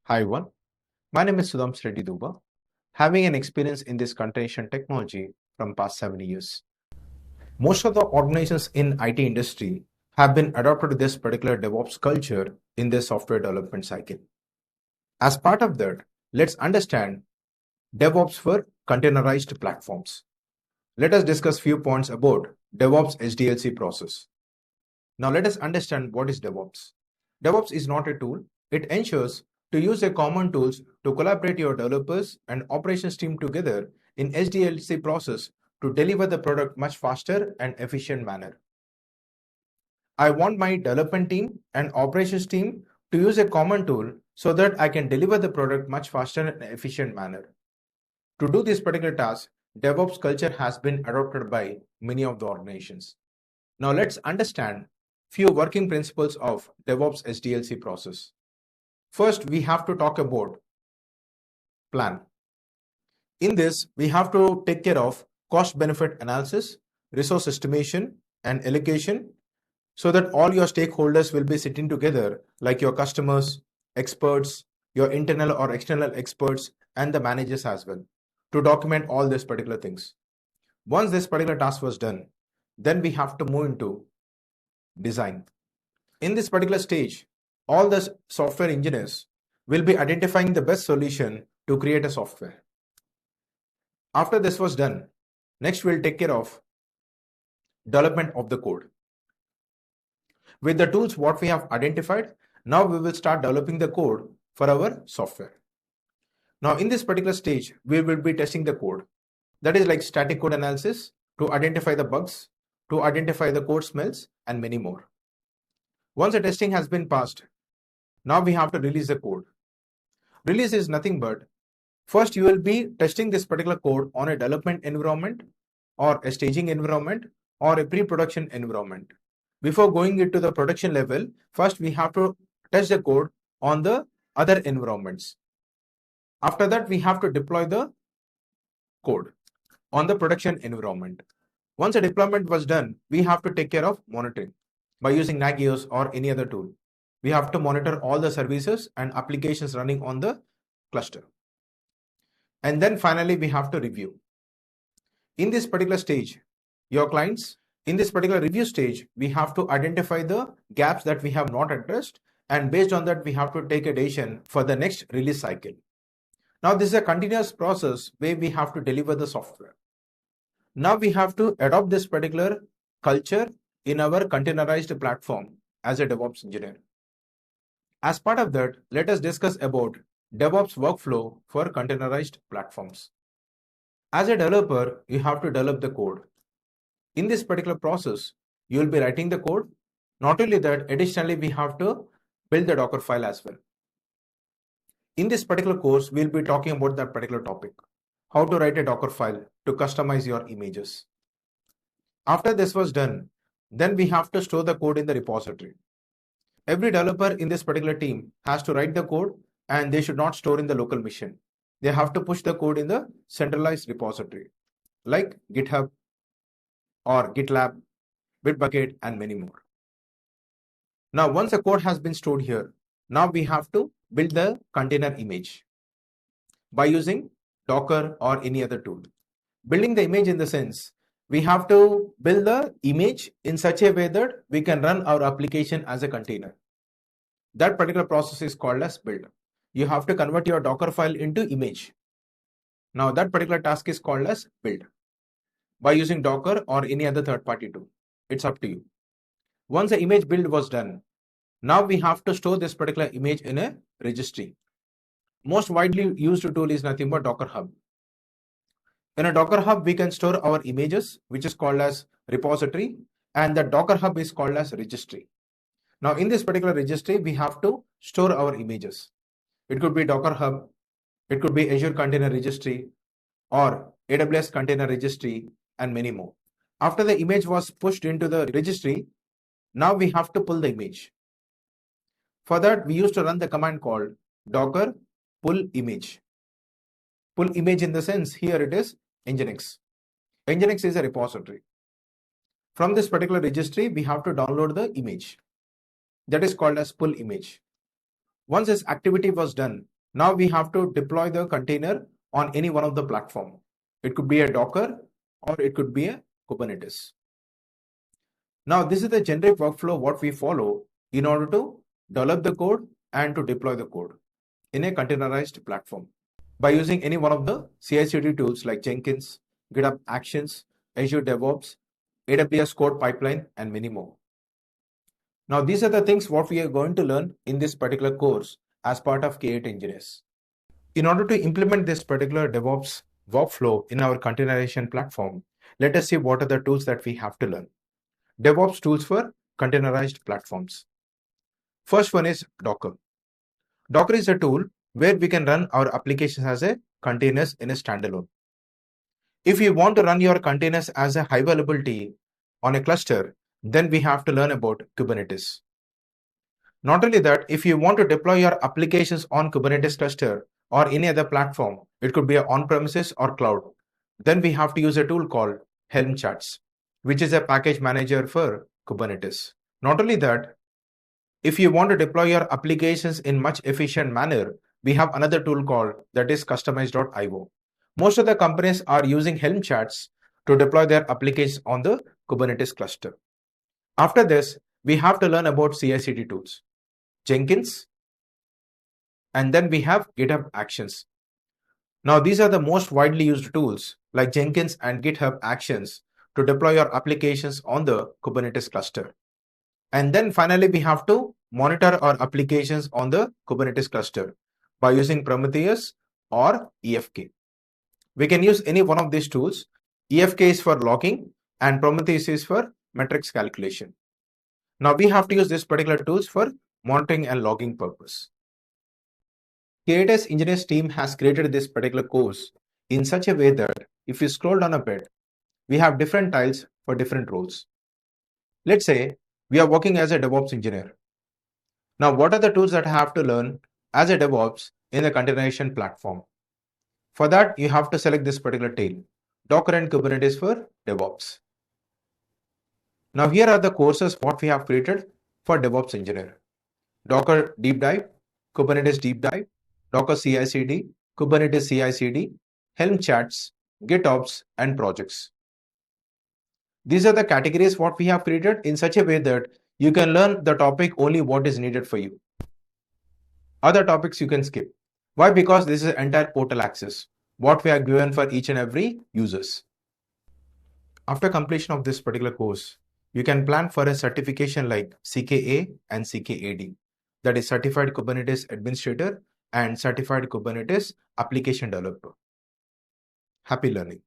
Hi everyone, my name is Sudham Reddy Duba, having an experience in this containerization technology from past 7 years. Most of the organizations in IT industry have been adopted to this particular DevOps culture in their software development cycle. As part of that, let's understand DevOps for containerized platforms. Let us discuss few points about DevOps SDLC process. Now let us understand what is DevOps. DevOps is not a tool. It ensures to use a common tools to collaborate your developers and operations team together in SDLC process to deliver the product much faster and efficient manner. I want my development team and operations team to use a common tool so that I can deliver the product much faster and efficient manner. To do this particular task, DevOps culture has been adopted by many of the organizations. Now let's understand few working principles of DevOps SDLC process. First, we have to talk about plan. In this, we have to take care of cost-benefit analysis, resource estimation, and allocation so that all your stakeholders will be sitting together like your customers, experts, your internal or external experts, and the managers as well to document all these particular things. Once this particular task was done, then we have to move into design. In this particular stage, all the software engineers will be identifying the best solution to create a software. After this was done, next we'll take care of development of the code. With the tools what we have identified, now we will start developing the code for our software. Now in this particular stage, we will be testing the code. That is like static code analysis to identify the bugs, to identify the code smells, and many more. Once the testing has been passed, now we have to release the code. Release is nothing but, first you will be testing this particular code on a development environment or a staging environment or a pre-production environment. Before going into the production level, first we have to test the code on the other environments. After that, we have to deploy the code on the production environment. Once a deployment was done, we have to take care of monitoring by using Nagios or any other tool. We have to monitor all the services and applications running on the cluster. And then finally, we have to review. In this particular stage, your clients, in this particular review stage, we have to identify the gaps that we have not addressed, and based on that, we have to take a decision for the next release cycle. Now, this is a continuous process where we have to deliver the software. Now we have to adopt this particular culture in our containerized platform as a DevOps engineer. As part of that, let us discuss about DevOps workflow for containerized platforms. As a developer, you have to develop the code. In this particular process, you will be writing the code. Not only that, additionally, we have to build the Docker file as well. In this particular course, we'll be talking about that particular topic, how to write a Docker file to customize your images. After this was done, then we have to store the code in the repository. Every developer in this particular team has to write the code, and they should not store in the local machine. They have to push the code in the centralized repository like GitHub or GitLab, Bitbucket, and many more. Now, once the code has been stored here, now we have to build the container image by using Docker or any other tool. Building the image in the sense, we have to build the image in such a way that we can run our application as a container. That particular process is called as build. You have to convert your Docker file into image. Now that particular task is called as build by using Docker or any other third-party tool. It's up to you. Once the image build was done, now we have to store this particular image in a registry. Most widely used tool is nothing but Docker Hub. In a Docker Hub, we can store our images, which is called as repository, and the Docker Hub is called as registry. Now in this particular registry, we have to store our images. It could be Docker Hub, it could be Azure Container Registry, or AWS Container Registry, and many more. After the image was pushed into the registry, now we have to pull the image. For that, we used to run the command called docker pull image. Pull image in the sense, here it is Nginx. Nginx is a repository. From this particular registry, we have to download the image. That is called as pull image. Once this activity was done, Now we have to deploy the container on any one of the platform. It could be a Docker or it could be a Kubernetes. Now this is the generic workflow what we follow in order to develop the code and to deploy the code in a containerized platform by using any one of the CI/CD tools like Jenkins, GitHub Actions, Azure DevOps, AWS Code Pipeline, and many more. Now these are the things what we are going to learn in this particular course as part of K8 Engineers. In order to implement this particular DevOps workflow in our containerization platform, let us see what are the tools that we have to learn. DevOps tools for containerized platforms. First one is Docker. Docker is a tool where we can run our applications as a containers in a standalone. If you want to run your containers as a high availability on a cluster, then we have to learn about Kubernetes. Not only that, if you want to deploy your applications on Kubernetes cluster or any other platform, it could be on-premises or cloud, then we have to use a tool called 𝐿𝐿, which is a package manager for Kubernetes. Not only that, if you want to deploy your applications in much efficient manner, we have another tool called that is Kustomize.io. Most of the companies are using 𝐿𝐿 to deploy their applications on the Kubernetes cluster. After this, we have to learn about CI/CD tools, Jenkins, and then we have GitHub Actions. Now these are the most widely used tools like Jenkins and GitHub Actions to deploy your applications on the Kubernetes cluster. And then finally, we have to monitor our applications on the Kubernetes cluster by using Prometheus or EFK. We can use any one of these tools. EFK is for logging and Prometheus is for metrics calculation. Now we have to use these particular tools for monitoring and logging purpose. K8S Engineers team has created this particular course in such a way that if you scroll down a bit, we have different tiles for different roles. Let's say we are working as a DevOps engineer. Now, what are the tools that I have to learn as a DevOps in the containerization platform? For that, you have to select this particular tile, Docker and Kubernetes for DevOps. Now, here are the courses what we have created for DevOps engineer. Docker Deep Dive, Kubernetes Deep Dive, Docker CI/CD, Kubernetes CI/CD, Helm charts, GitOps, and projects. These are the categories what we have created in such a way that you can learn the topic only what is needed for you. Other topics you can skip. Why? Because this is entire portal access, what we are given for each and every users. After completion of this particular course, you can plan for a certification like CKA and CKAD, that is Certified Kubernetes Administrator and Certified Kubernetes Application Developer. Happy learning.